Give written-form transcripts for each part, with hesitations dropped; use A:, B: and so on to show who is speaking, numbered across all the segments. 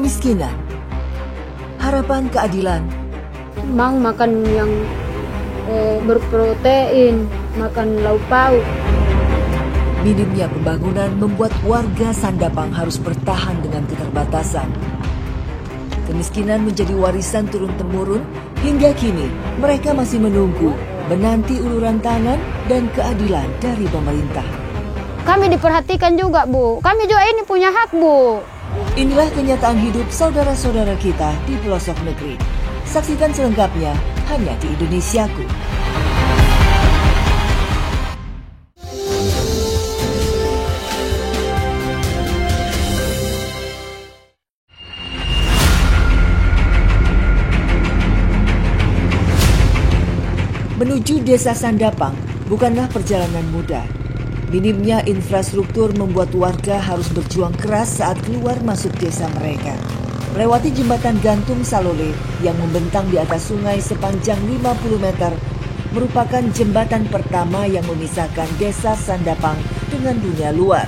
A: Kemiskinan, harapan keadilan,
B: Mang makan yang berprotein, makan lauk pauk.
A: minimnya pembangunan membuat warga Sandapang harus bertahan dengan keterbatasan. Kemiskinan menjadi warisan turun-temurun, hingga kini mereka masih menunggu, menanti uluran tangan dan keadilan dari pemerintah.
B: Kami diperhatikan juga, Bu. Kami juga ini punya hak, Bu.
A: Inilah kenyataan hidup saudara-saudara kita di pelosok negeri. Saksikan selengkapnya hanya di Indonesiaku. Menuju Desa Sandapang bukanlah perjalanan mudah. Minimnya infrastruktur membuat warga harus berjuang keras saat keluar masuk desa mereka. Melewati jembatan gantung Salole yang membentang di atas sungai sepanjang 50 meter merupakan jembatan pertama yang memisahkan Desa Sandapang dengan dunia luar.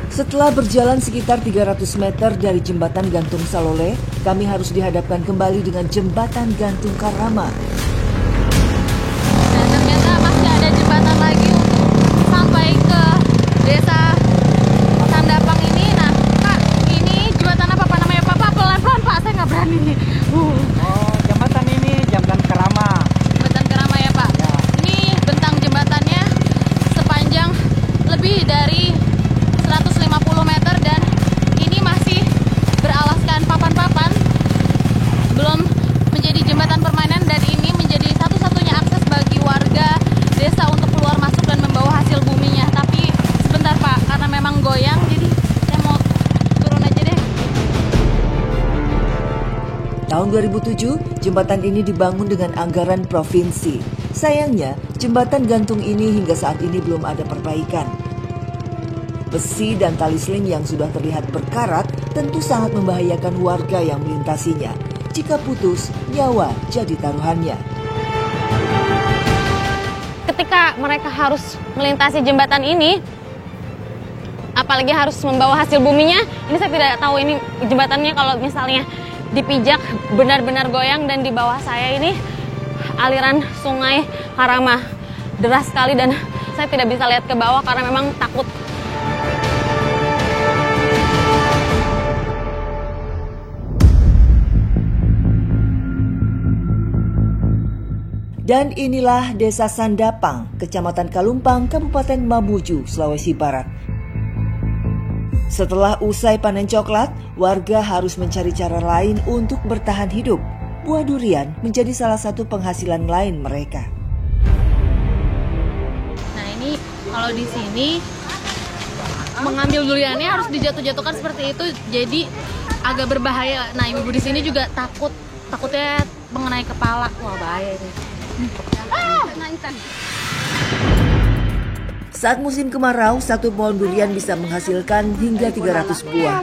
A: Setelah berjalan sekitar 300 meter dari jembatan gantung Salole, kami harus dihadapkan kembali dengan jembatan gantung Karama.
C: Dan ternyata masih ada jembatan lagi untuk sampai ke Desa Sandapang ini. Nah, Kak, ini jembatan apa Pak namanya Pak? Pak, pelan-pelan Pak, saya nggak berani nih.
D: Oh, jembatan ini jembatan Karama.
C: Jembatan Kerama ya Pak?
D: Ya.
C: Ini bentang jembatannya sepanjang lebih dari 150 meter dan ini masih beralaskan papan-papan, belum menjadi jembatan permanen, dan ini menjadi satu-satunya akses bagi warga desa untuk keluar masuk dan membawa hasil buminya. Tapi sebentar Pak, karena memang goyang, jadi saya mau turun aja deh.
A: Tahun 2007, jembatan ini dibangun dengan anggaran provinsi. Sayangnya, jembatan gantung ini hingga saat ini belum ada perbaikan. Besi dan tali seling yang sudah terlihat berkarat tentu sangat membahayakan warga yang melintasinya. Jika putus, nyawa jadi taruhannya.
C: Ketika mereka harus melintasi jembatan ini, apalagi harus membawa hasil buminya, ini saya tidak tahu ini jembatannya kalau misalnya dipijak benar-benar goyang, dan di bawah saya ini aliran sungai Karama deras sekali dan saya tidak bisa lihat ke bawah karena memang takut.
A: Dan inilah Desa Sandapang, Kecamatan Kalumpang, Kabupaten Mamuju, Sulawesi Barat. Setelah usai panen coklat, warga harus mencari cara lain untuk bertahan hidup. Buah durian menjadi salah satu penghasilan lain mereka.
C: Nah ini kalau di sini mengambil duriannya harus dijatuh-jatuhkan seperti itu, jadi agak berbahaya. Nah ibu-ibu di sini juga takutnya mengenai kepala, wah bahaya ini.
A: Saat musim kemarau, satu pohon durian bisa menghasilkan hingga 300 buah.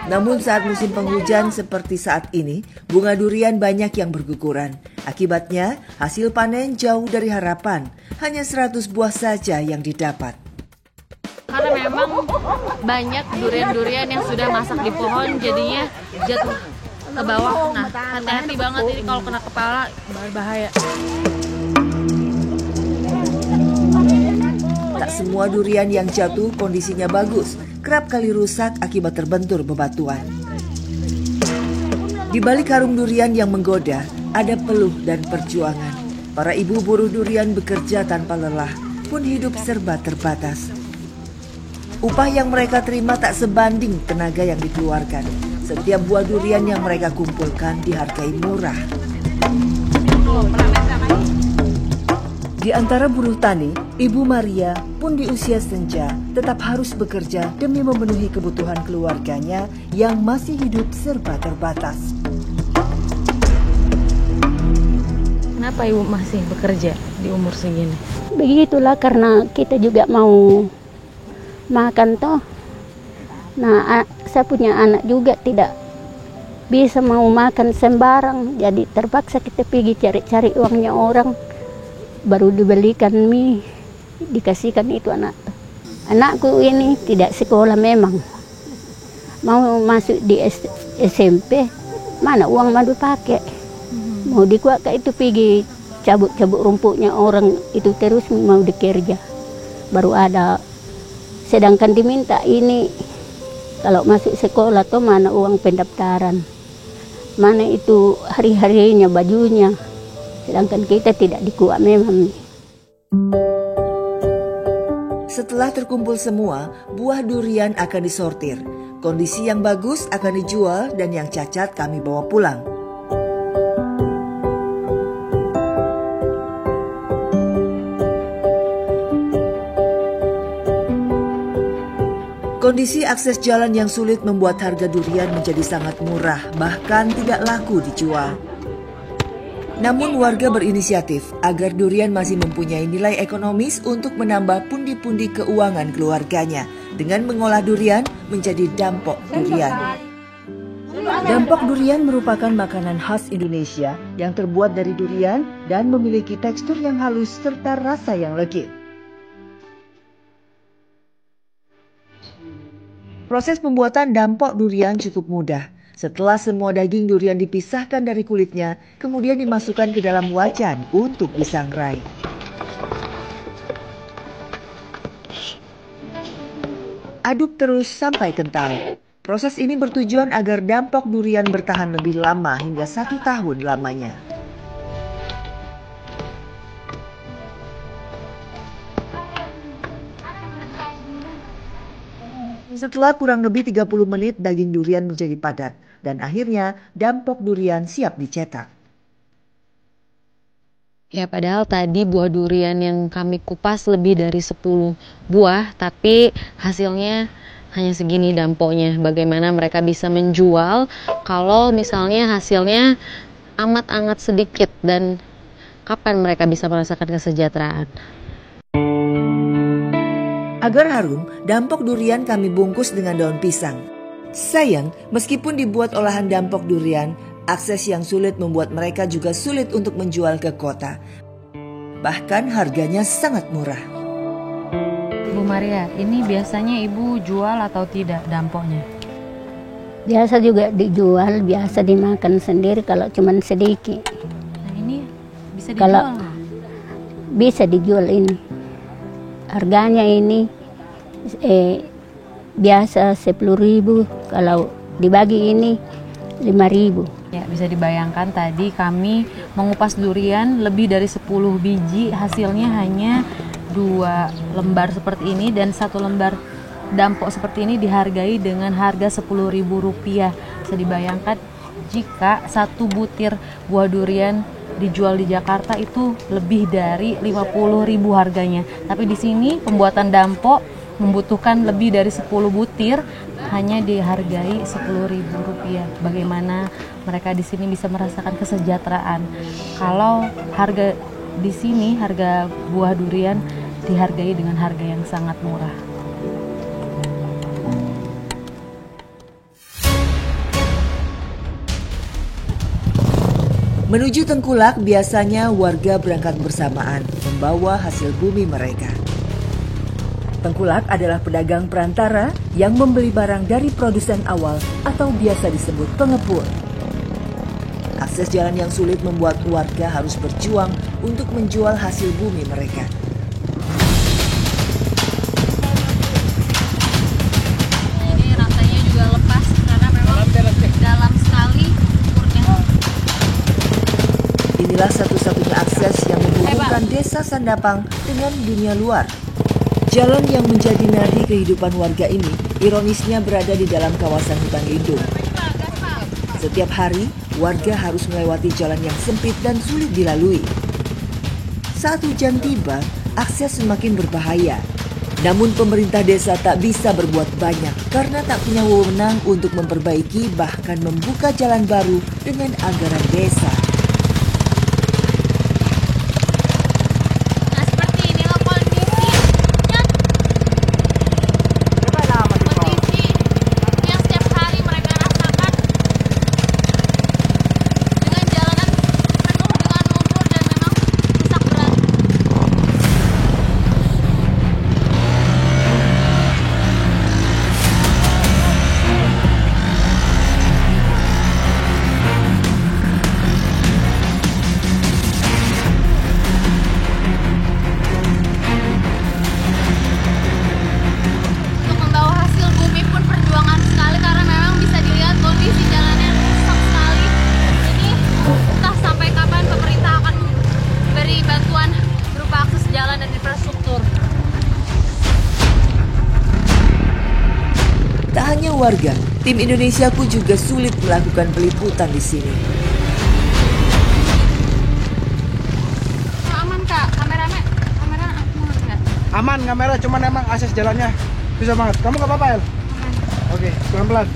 A: Namun saat musim penghujan seperti saat ini, bunga durian banyak yang berguguran. Akibatnya, hasil panen jauh dari harapan. Hanya 100 buah saja yang didapat.
C: Karena memang banyak durian-durian yang sudah masak di pohon, jadinya jatuh ke bawah. Nah, hati-hati banget ini kalau kena kepala, bahaya.
A: Tak semua durian yang jatuh kondisinya bagus, kerap kali rusak akibat terbentur bebatuan. Di balik harum durian yang menggoda, ada peluh dan perjuangan. Para ibu buruh durian bekerja tanpa lelah, pun hidup serba terbatas. Upah yang mereka terima tak sebanding tenaga yang dikeluarkan. Setiap buah durian yang mereka kumpulkan dihargai murah. Di antara buruh tani, Ibu Maria pun di usia senja tetap harus bekerja demi memenuhi kebutuhan keluarganya yang masih hidup serba terbatas.
C: Kenapa ibu masih bekerja di umur segini?
B: Begitulah, karena kita juga mau makan toh. Nah, saya punya anak juga tidak bisa mau makan sembarang, jadi terpaksa kita pergi cari-cari uangnya orang, baru dibelikan mie, dikasihkan itu anak. Anakku ini tidak sekolah memang. Mau masuk di SMP, mana uang mau dipakai? Mau dikuatkan itu pergi cabut-cabut rumputnya orang itu terus mau dikerja. Baru ada. Sedangkan diminta ini kalau masuk sekolah tuh mana uang pendaftaran. Mana itu hari-harinya bajunya. Sedangkan kita tidak dikuat memang.
A: Setelah terkumpul semua, buah durian akan disortir. Kondisi yang bagus akan dijual dan yang cacat kami bawa pulang. Kondisi akses jalan yang sulit membuat harga durian menjadi sangat murah, bahkan tidak laku dijual. Namun warga berinisiatif agar durian masih mempunyai nilai ekonomis untuk menambah pundi-pundi keuangan keluarganya dengan mengolah durian menjadi dampok durian. Dampok durian merupakan makanan khas Indonesia yang terbuat dari durian dan memiliki tekstur yang halus serta rasa yang legit. Proses pembuatan dampok durian cukup mudah. Setelah semua daging durian dipisahkan dari kulitnya, kemudian dimasukkan ke dalam wajan untuk disangrai. Aduk terus sampai kental. Proses ini bertujuan agar dampok durian bertahan lebih lama hingga 1 tahun lamanya. Setelah kurang lebih 30 menit daging durian menjadi padat dan akhirnya dampok durian siap dicetak.
C: Ya, padahal tadi buah durian yang kami kupas lebih dari 10 buah, tapi hasilnya hanya segini dampoknya. Bagaimana mereka bisa menjual kalau misalnya hasilnya amat-amat sedikit, dan kapan mereka bisa merasakan kesejahteraan?
A: Agar harum, dampok durian kami bungkus dengan daun pisang. Sayang, meskipun dibuat olahan dampok durian, akses yang sulit membuat mereka juga sulit untuk menjual ke kota. Bahkan harganya sangat murah.
C: Bu Maria, ini biasanya Ibu jual atau tidak dampoknya?
B: Biasa juga dijual, biasa dimakan sendiri kalau cuma sedikit.
C: Nah, ini bisa dijual
B: Kalau
C: nggak?
B: bisa dijual ini. Harganya ini biasa 10.000, kalau dibagi ini 5.000.
C: Ya, bisa dibayangkan tadi kami mengupas durian lebih dari 10 biji, hasilnya hanya 2 lembar seperti ini, dan 1 lembar dampok seperti ini dihargai dengan harga Rp10.000. Bisa dibayangkan jika 1 butir buah durian dijual di Jakarta itu lebih dari 50.000 harganya. Tapi di sini pembuatan dampok membutuhkan lebih dari 10 butir, hanya dihargai Rp10.000. Bagaimana mereka di sini bisa merasakan kesejahteraan kalau harga di sini, harga buah durian dihargai dengan harga yang sangat murah.
A: Menuju Tengkulak, biasanya warga berangkat bersamaan, membawa hasil bumi mereka. Tengkulak adalah pedagang perantara yang membeli barang dari produsen awal atau biasa disebut pengepul. Akses jalan yang sulit membuat warga harus berjuang untuk menjual hasil bumi mereka.
C: Ini rantainya juga lepas karena memang dalam sekali ukurnya.
A: Inilah satu-satunya akses yang menghubungkan Desa Sandapang dengan dunia luar. Jalan yang menjadi nadi kehidupan warga ini ironisnya berada di dalam kawasan hutan lindung. Setiap hari, warga harus melewati jalan yang sempit dan sulit dilalui. Saat hujan tiba, akses semakin berbahaya. Namun pemerintah desa tak bisa berbuat banyak karena tak punya wewenang untuk memperbaiki bahkan membuka jalan baru dengan anggaran desa.
C: Nah, seperti inilah kondisinya. Kondisi yang setiap hari mereka rasakan dengan jalanan penuh dengan lumpur dan memang rusak berat.
A: hanya warga, tim Indonesiaku juga sulit melakukan peliputan di sini.
C: Aman Kak, kamera aman nggak?
D: Aman kamera, cuman emang akses jalannya susah banget. Kamu nggak apa-apa El? Oke, pelan-pelan.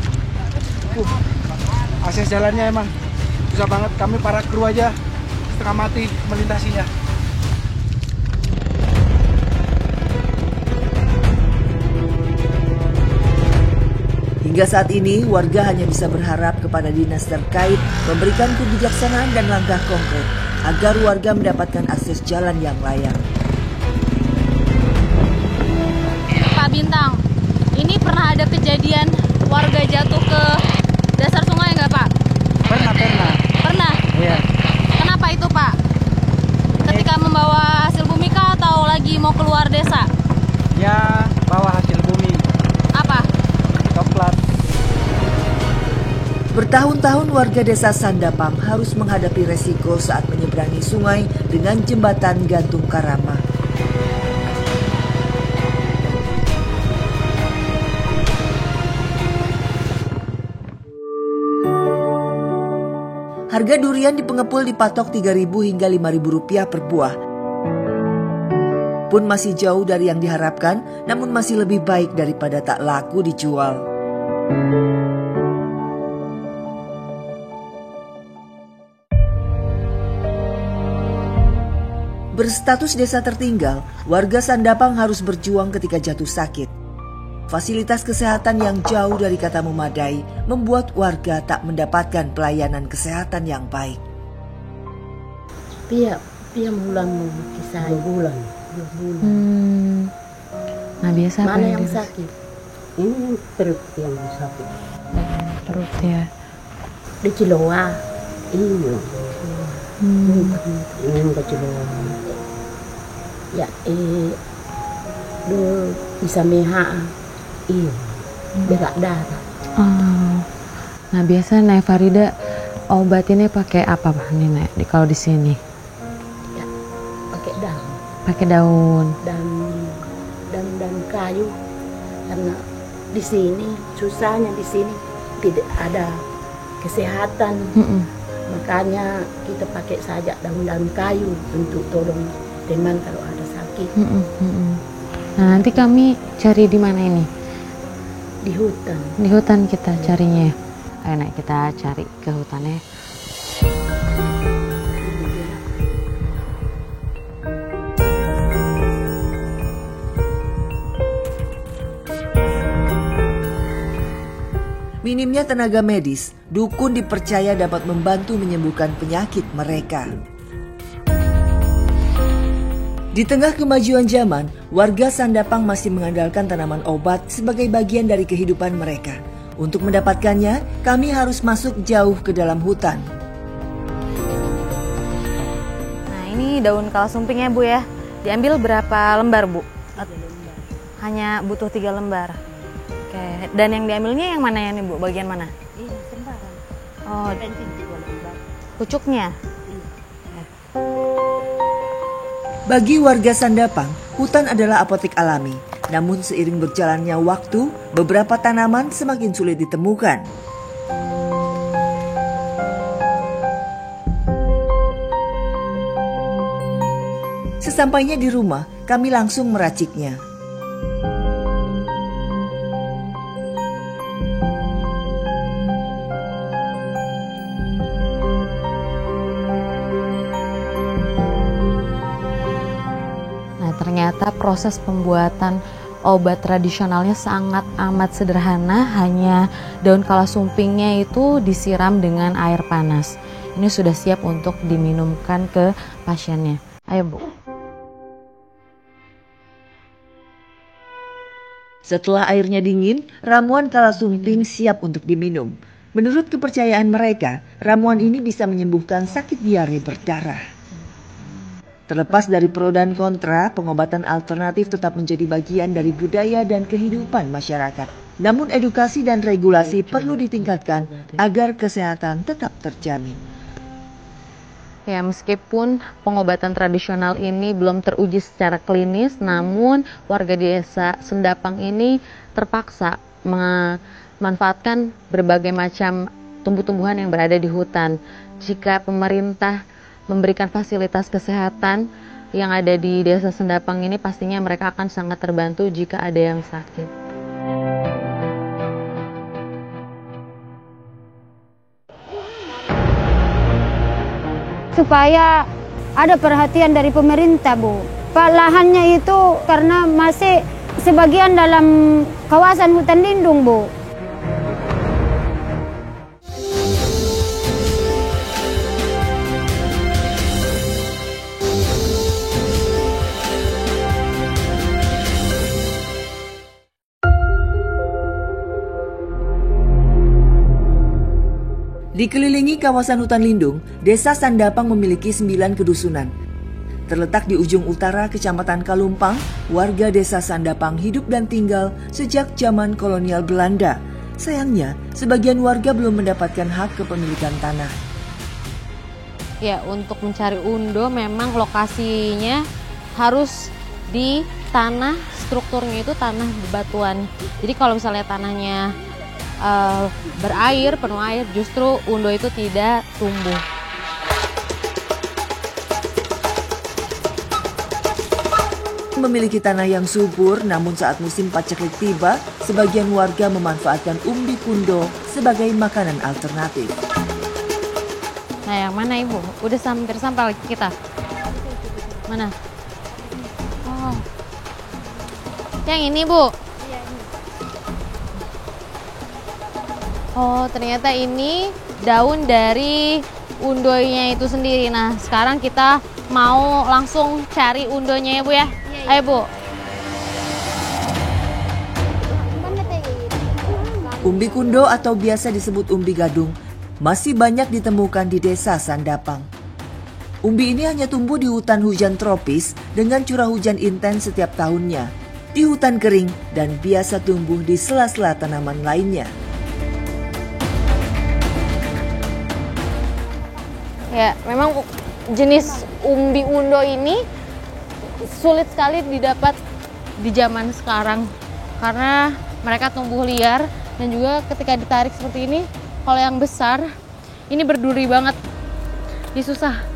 D: Akses jalannya emang susah banget. Kami para kru aja setengah mati melintasinya.
A: Hingga saat ini, warga hanya bisa berharap kepada dinas terkait memberikan kebijaksanaan dan langkah konkret agar warga mendapatkan akses jalan yang layak.
C: Pak Bintang, ini pernah ada kejadian warga jatuh ke dasar sungai nggak Pak?
D: Pernah.
C: Pernah?
D: Iya.
C: Kenapa itu Pak? Ketika membawa hasil bumi kah atau lagi mau keluar desa?
D: Ya, bawa hasil bumi.
C: Apa?
D: Coklat.
A: Bertahun-tahun warga desa Sandapang harus menghadapi resiko saat menyeberangi sungai dengan jembatan gantung Karama. Harga durian di pengepul dipatok Rp3.000 hingga Rp5.000 per buah. Pun masih jauh dari yang diharapkan, namun masih lebih baik daripada tak laku dijual. Berstatus desa tertinggal, warga Sandapang harus berjuang ketika jatuh sakit. Fasilitas kesehatan yang jauh dari kata memadai membuat warga tak mendapatkan pelayanan kesehatan yang baik.
B: Tiap bulan mau kisah 2 bulan.
E: Nah biasa apa
B: Mana
E: yang
B: yang sakit? Ini yang perut yang sakit.
E: perut ya?
B: Di Ciloa. Ini. Ini ke Ciloa. Ya, bisa meha. Iya. Berak darah.
E: Oh. Nah biasa Nek Farida obatinnya pakai apa nih Nek? Kalau di sini?
B: Ya, pakai daun.
E: Pakai daun.
B: Dan kayu. Karena di sini susahnya di sini tidak ada kesehatan. Makanya kita pakai saja daun-daun kayu untuk tolong teman kalau ada sakit.
E: Nah nanti kami cari di mana ini?
B: Di hutan.
E: Di hutan kita carinya. Ayo Nek kita cari ke hutannya.
A: Minimnya tenaga medis, dukun dipercaya dapat membantu menyembuhkan penyakit mereka. Di tengah kemajuan zaman, warga Sandapang masih mengandalkan tanaman obat sebagai bagian dari kehidupan mereka. Untuk mendapatkannya, kami harus masuk jauh ke dalam hutan.
C: Nah ini daun kalasumping ya Bu ya. Diambil berapa lembar Bu? Hanya butuh 3 lembar. Oke, dan yang diambilnya yang mana ya nih Bu? Bagian mana?
B: Iya, sembarang.
C: Oh, pucuknya.
A: Bagi warga Sandapang, hutan adalah apotek alami. Namun seiring berjalannya waktu, beberapa tanaman semakin sulit ditemukan. Sesampainya di rumah, kami langsung meraciknya.
E: Ternyata proses pembuatan obat tradisionalnya sangat amat sederhana, hanya daun kalasumpingnya itu disiram dengan air panas. Ini sudah siap untuk diminumkan ke pasiennya. Ayo Bu.
A: Setelah airnya dingin, ramuan kalasumping siap untuk diminum. Menurut kepercayaan mereka, ramuan ini bisa menyembuhkan sakit diare berdarah. Terlepas dari pro dan kontra, pengobatan alternatif tetap menjadi bagian dari budaya dan kehidupan masyarakat. Namun edukasi dan regulasi perlu ditingkatkan agar kesehatan tetap terjamin.
E: Ya, meskipun pengobatan tradisional ini belum teruji secara klinis, namun warga desa Sandapang ini terpaksa manfaatkan berbagai macam tumbuh-tumbuhan yang berada di hutan. Jika pemerintah memberikan fasilitas kesehatan yang ada di Desa Sendapang ini, pastinya mereka akan sangat terbantu jika ada yang sakit.
B: Supaya ada perhatian dari pemerintah, Bu. Pak, lahannya itu karena masih sebagian dalam kawasan hutan lindung, Bu.
A: Dikelilingi kawasan hutan lindung, Desa Sandapang memiliki 9 kedusunan. Terletak di ujung utara Kecamatan Kalumpang, warga Desa Sandapang hidup dan tinggal sejak zaman kolonial Belanda. Sayangnya, sebagian warga belum mendapatkan hak kepemilikan tanah.
E: Ya, untuk mencari undo memang lokasinya harus di tanah, strukturnya itu tanah bebatuan. Jadi kalau misalnya tanahnya berair, penuh air, justru undo itu tidak tumbuh.
A: Memiliki tanah yang subur, namun saat musim paceklik tiba, sebagian warga memanfaatkan umbi kundo sebagai makanan alternatif.
E: Nah, yang mana Ibu? Udah hampir sampai kita. Mana? Oh. Yang ini, Bu? Oh, ternyata ini daun dari undonya itu sendiri. Nah, sekarang kita mau langsung cari undonya ya, Bu ya? Ayo, Bu.
A: Umbi kundo atau biasa disebut umbi gadung masih banyak ditemukan di Desa Sandapang. Umbi ini hanya tumbuh di hutan hujan tropis dengan curah hujan intens setiap tahunnya, di hutan kering dan biasa tumbuh di sela-sela tanaman lainnya.
E: Ya, memang jenis umbi undo ini sulit sekali didapat di zaman sekarang karena mereka tumbuh liar dan juga ketika ditarik seperti ini, kalau yang besar ini berduri banget. Ini susah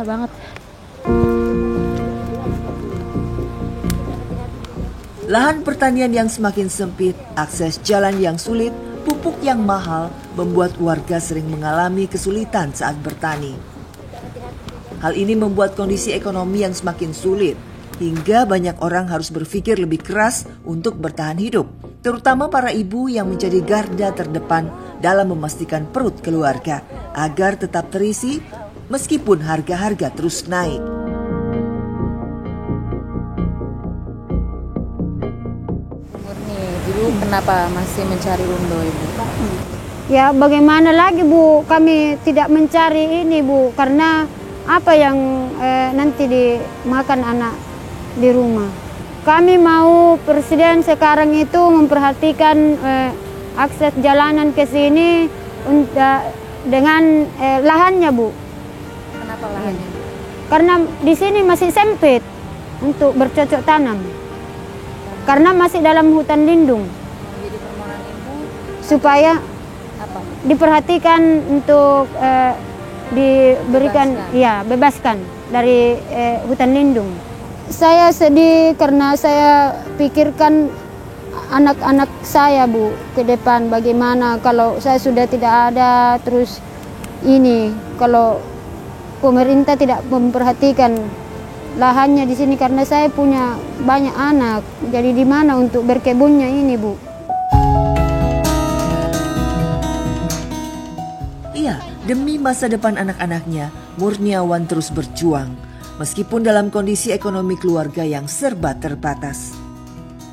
E: banget.
A: Lahan pertanian yang semakin sempit, akses jalan yang sulit, pupuk yang mahal membuat warga sering mengalami kesulitan saat bertani. Hal ini membuat kondisi ekonomi yang semakin sulit, hingga banyak orang harus berpikir lebih keras untuk bertahan hidup, terutama para ibu yang menjadi garda terdepan dalam memastikan perut keluarga agar tetap terisi meskipun harga-harga terus naik.
E: Dulu kenapa masih mencari undo, Ibu?
B: Ya, bagaimana lagi, Bu? Kami tidak mencari ini, Bu, karena apa yang nanti dimakan anak di rumah. Kami mau presiden sekarang itu memperhatikan akses jalanan ke sini dengan lahannya, Bu.
E: Kenapa lahannya?
B: Karena di sini masih sempit untuk bercocok tanam. Karena masih dalam hutan lindung.
E: Jadi permohonan Ibu
B: supaya
E: apa?
B: Diperhatikan untuk diberikan, bebaskan dari hutan lindung. Saya sedih karena saya pikirkan anak-anak saya, Bu, ke depan bagaimana kalau saya sudah tidak ada, terus ini kalau pemerintah tidak memperhatikan lahannya di sini karena saya punya banyak anak. Jadi di mana untuk berkebunnya ini, Bu?
A: Iya, demi masa depan anak-anaknya, Murniawan terus berjuang, meskipun dalam kondisi ekonomi keluarga yang serba terbatas.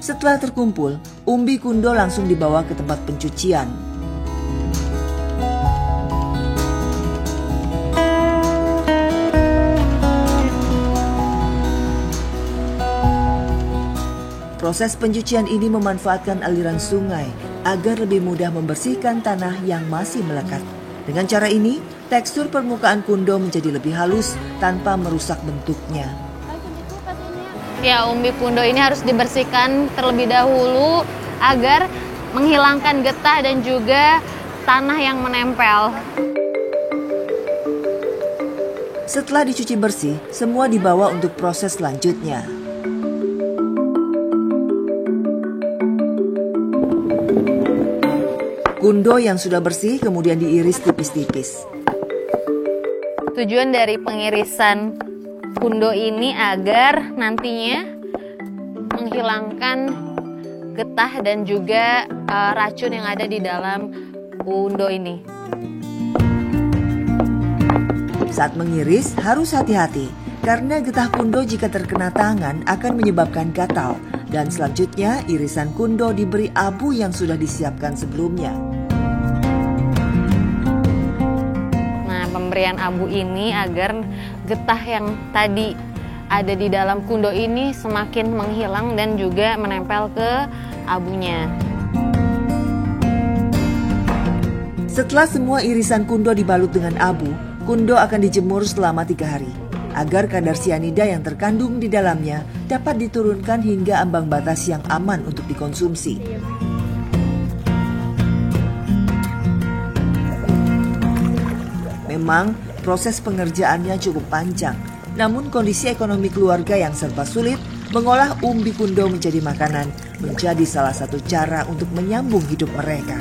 A: Setelah terkumpul, umbi kundo langsung dibawa ke tempat pencucian. Proses pencucian ini memanfaatkan aliran sungai agar lebih mudah membersihkan tanah yang masih melekat. Dengan cara ini, tekstur permukaan kundo menjadi lebih halus tanpa merusak bentuknya.
E: Ya, umbi kundo ini harus dibersihkan terlebih dahulu agar
C: menghilangkan getah dan juga tanah yang menempel.
A: Setelah dicuci bersih, semua dibawa untuk proses selanjutnya. Kundo yang sudah bersih kemudian diiris tipis-tipis.
C: Tujuan dari pengirisan kundo ini agar nantinya menghilangkan getah dan juga racun yang ada di dalam kundo ini.
A: Saat mengiris harus hati-hati karena getah kundo jika terkena tangan akan menyebabkan gatal. Dan selanjutnya irisan kundo diberi abu yang sudah disiapkan sebelumnya.
C: Nah, pemberian abu ini agar getah yang tadi ada di dalam kundo ini semakin menghilang dan juga menempel ke abunya.
A: Setelah semua irisan kundo dibalut dengan abu, kundo akan dijemur selama 3 hari. Agar kadar sianida yang terkandung di dalamnya dapat diturunkan hingga ambang batas yang aman untuk dikonsumsi. Memang proses pengerjaannya cukup panjang, namun kondisi ekonomi keluarga yang serba sulit mengolah umbi kundo menjadi makanan menjadi salah satu cara untuk menyambung hidup mereka.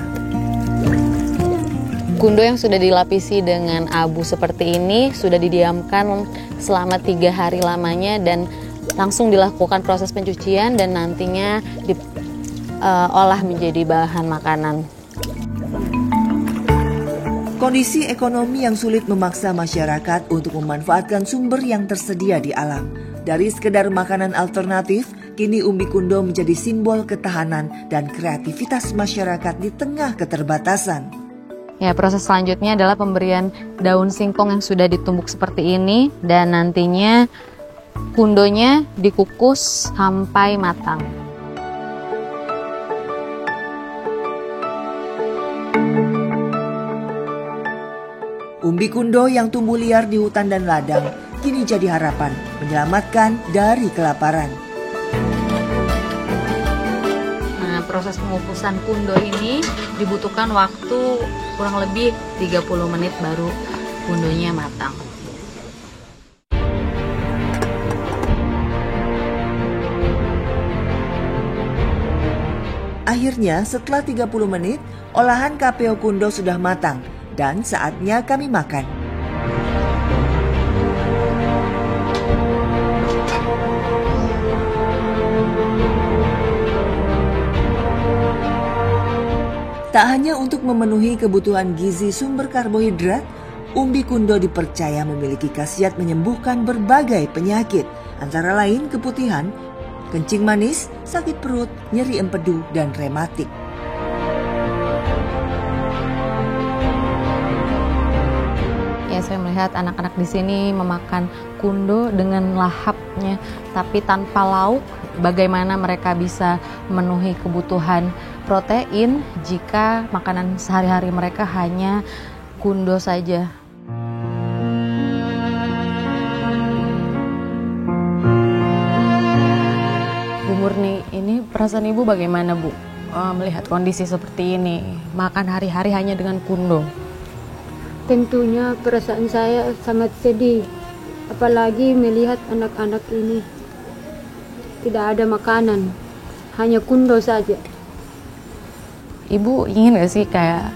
C: Kundo yang sudah dilapisi dengan abu seperti ini sudah didiamkan selama 3 hari lamanya dan langsung dilakukan proses pencucian dan nantinya diolah menjadi bahan makanan.
A: Kondisi ekonomi yang sulit memaksa masyarakat untuk memanfaatkan sumber yang tersedia di alam. Dari sekedar makanan alternatif, kini umbi kundo menjadi simbol ketahanan dan kreativitas masyarakat di tengah keterbatasan.
C: Ya, proses selanjutnya adalah pemberian daun singkong yang sudah ditumbuk seperti ini dan nantinya kundonya dikukus sampai matang.
A: Umbi kundo yang tumbuh liar di hutan dan ladang kini jadi harapan menyelamatkan dari kelaparan.
C: Proses pengukusan kundo ini dibutuhkan waktu kurang lebih 30 menit baru kundonya matang.
A: Akhirnya setelah 30 menit, olahan kapeo kundo sudah matang dan saatnya kami makan. Tak hanya untuk memenuhi kebutuhan gizi sumber karbohidrat, umbi kundo dipercaya memiliki khasiat menyembuhkan berbagai penyakit, antara lain keputihan, kencing manis, sakit perut, nyeri empedu, dan rematik.
C: Ya, saya melihat anak-anak di sini memakan kundo dengan lahapnya, tapi tanpa lauk. Bagaimana mereka bisa memenuhi kebutuhan protein jika makanan sehari-hari mereka hanya kundo saja. Bu Murni, ini perasaan Ibu bagaimana, Bu? Melihat kondisi seperti ini, makan hari-hari hanya dengan kundo.
B: Tentunya perasaan saya sangat sedih, apalagi melihat anak-anak ini tidak ada makanan, hanya kundo saja.
C: Ibu ingin gak sih kayak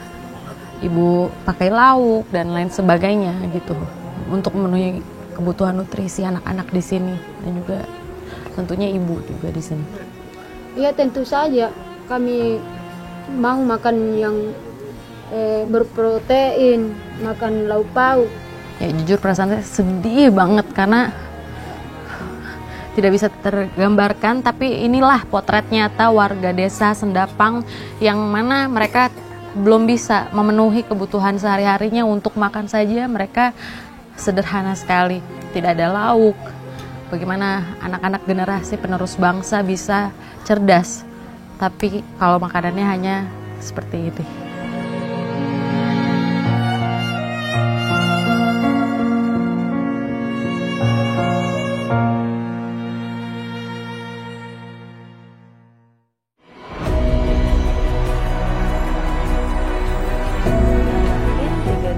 C: Ibu pakai lauk dan lain sebagainya gitu untuk memenuhi kebutuhan nutrisi anak-anak di sini dan juga tentunya Ibu juga di sini?
B: Ya tentu saja kami mau makan yang berprotein, makan lauk pauk.
C: Ya jujur perasaan saya sedih banget karena tidak bisa tergambarkan, tapi inilah potret nyata warga desa Sendapang yang mana mereka belum bisa memenuhi kebutuhan sehari-harinya. Untuk makan saja mereka sederhana sekali, tidak ada lauk. Bagaimana anak-anak generasi penerus bangsa bisa cerdas, tapi kalau makanannya hanya seperti itu.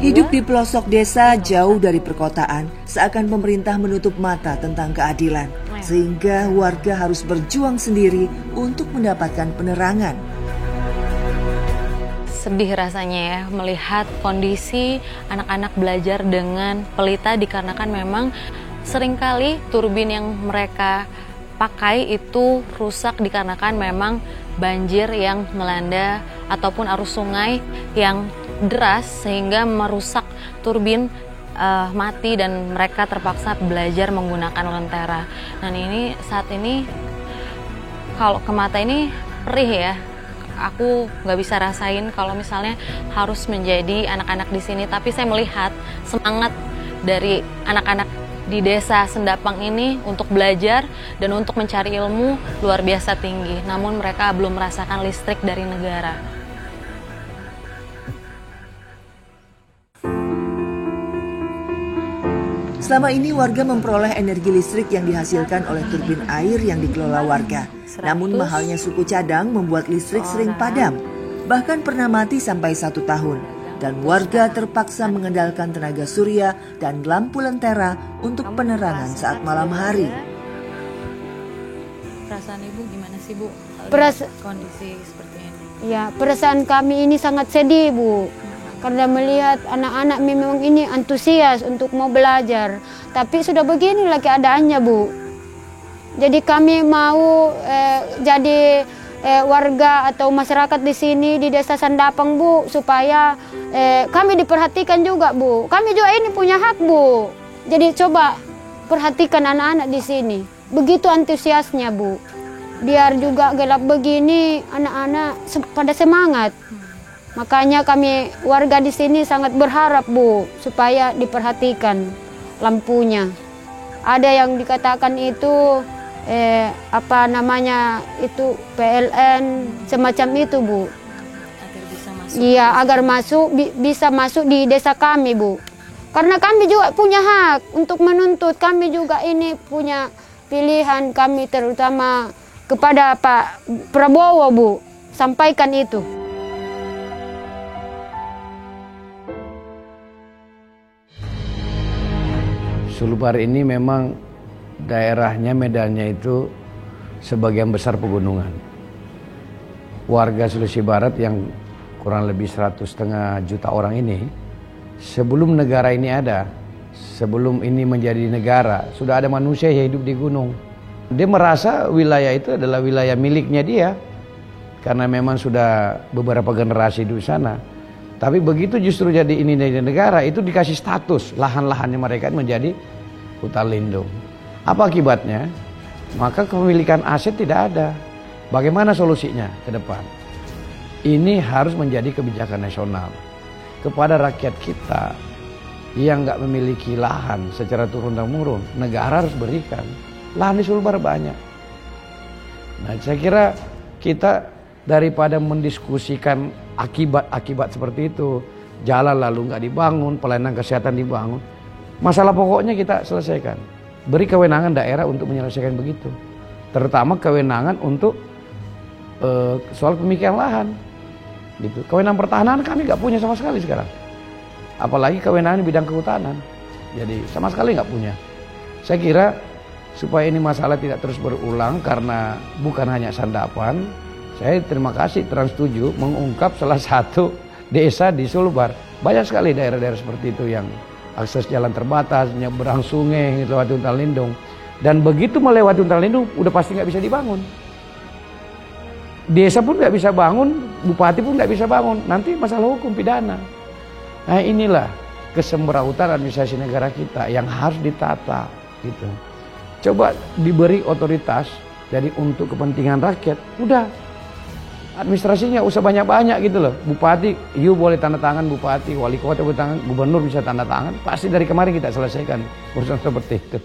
A: Hidup di pelosok desa jauh dari perkotaan, seakan pemerintah menutup mata tentang keadilan, sehingga warga harus berjuang sendiri untuk mendapatkan penerangan.
E: Sedih rasanya ya melihat kondisi anak-anak belajar dengan pelita dikarenakan memang seringkali turbin yang mereka pakai itu rusak dikarenakan memang banjir yang melanda ataupun arus sungai yang deras sehingga merusak turbin mati dan mereka terpaksa belajar menggunakan lentera. Dan ini saat ini kalau ke mata ini perih ya. Aku nggak bisa rasain kalau misalnya harus menjadi anak-anak di sini, tapi saya melihat semangat dari anak-anak di desa Sendapang ini untuk belajar dan untuk mencari ilmu luar biasa tinggi. Namun mereka belum merasakan listrik dari negara.
A: Selama ini warga memperoleh energi listrik yang dihasilkan oleh turbin air yang dikelola warga. Namun mahalnya suku cadang membuat listrik sering padam, bahkan pernah mati sampai 1 tahun. Dan warga terpaksa mengandalkan tenaga surya dan lampu lentera untuk penerangan saat malam hari.
E: Perasaan Ibu gimana sih Bu? Kondisi seperti ini.
B: Ya, perasaan kami ini sangat sedih Bu. Karena melihat anak-anak memang ini antusias untuk mau belajar. Tapi sudah beginilah keadaannya Bu. Jadi kami mau jadi warga atau masyarakat di sini di Desa Sendapang Bu, supaya kami diperhatikan juga Bu. Kami juga ini punya hak Bu. Jadi coba perhatikan anak-anak di sini. Begitu antusiasnya Bu. Biar juga gelap begini anak-anak pada semangat. Makanya kami warga di sini sangat berharap Bu supaya diperhatikan lampunya. Ada yang dikatakan itu apa namanya itu PLN semacam itu Bu.
E: Agar bisa masuk.
B: Iya, agar bisa masuk di desa kami Bu. Karena kami juga punya hak untuk menuntut. Kami juga ini punya pilihan kami terutama kepada Pak Prabowo Bu. Sampaikan itu.
F: Sulbar ini memang daerahnya medannya itu sebagian besar pegunungan. Warga Sulawesi Barat yang kurang lebih 1,5 juta orang ini, sebelum negara ini ada, sebelum ini menjadi negara, sudah ada manusia yang hidup di gunung. Dia merasa wilayah itu adalah wilayah miliknya dia, karena memang sudah beberapa generasi di sana. Tapi begitu justru jadi ini dari negara, itu dikasih status lahan-lahannya mereka menjadi hutan lindung. Apa akibatnya? Maka kepemilikan aset tidak ada. Bagaimana solusinya ke depan? Ini harus menjadi kebijakan nasional. Kepada rakyat kita yang nggak memiliki lahan secara turun-temurun, negara harus berikan. Lahan di Sulbar banyak. Nah, saya kira kita daripada mendiskusikan akibat-akibat seperti itu, jalan lalu nggak dibangun, pelayanan kesehatan dibangun, masalah pokoknya kita selesaikan. Beri kewenangan daerah untuk menyelesaikan begitu. Terutama kewenangan untuk soal pemilikan lahan. Gitu. Kewenangan pertahanan kami nggak punya sama sekali sekarang. Apalagi kewenangan di bidang kehutanan. Jadi sama sekali nggak punya. Saya kira supaya ini masalah tidak terus berulang karena bukan hanya Sandapan. Saya terima kasih Trans 7 mengungkap salah satu desa di Sulbar. Banyak sekali daerah-daerah seperti itu yang akses jalan terbatas, nyebrang sungai, lewati hutan lindung. Dan begitu melewati hutan lindung, udah pasti nggak bisa dibangun. Desa pun nggak bisa bangun, bupati pun nggak bisa bangun. Nanti masalah hukum pidana. Nah inilah kesembrautan administrasi negara kita yang harus ditata. Gitu. Coba diberi otoritas, jadi untuk kepentingan rakyat, udah. Administrasinya usah banyak-banyak gitu loh. Bupati, you boleh tanda tangan bupati, wali kota boleh tanda tangan, gubernur bisa tanda tangan. Pasti dari kemarin kita selesaikan urusan seperti itu.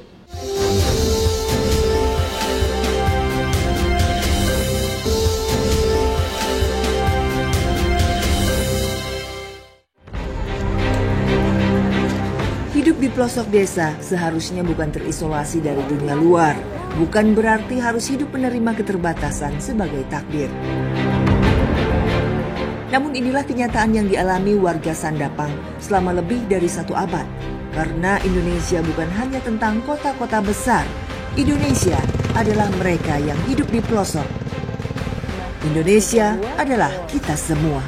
A: Hidup di pelosok desa seharusnya bukan terisolasi dari dunia luar. Bukan berarti harus hidup menerima keterbatasan sebagai takdir. Namun inilah kenyataan yang dialami warga Sandapang selama lebih dari 1 abad. Karena Indonesia bukan hanya tentang kota-kota besar. Indonesia adalah mereka yang hidup di pelosok. Indonesia adalah kita semua.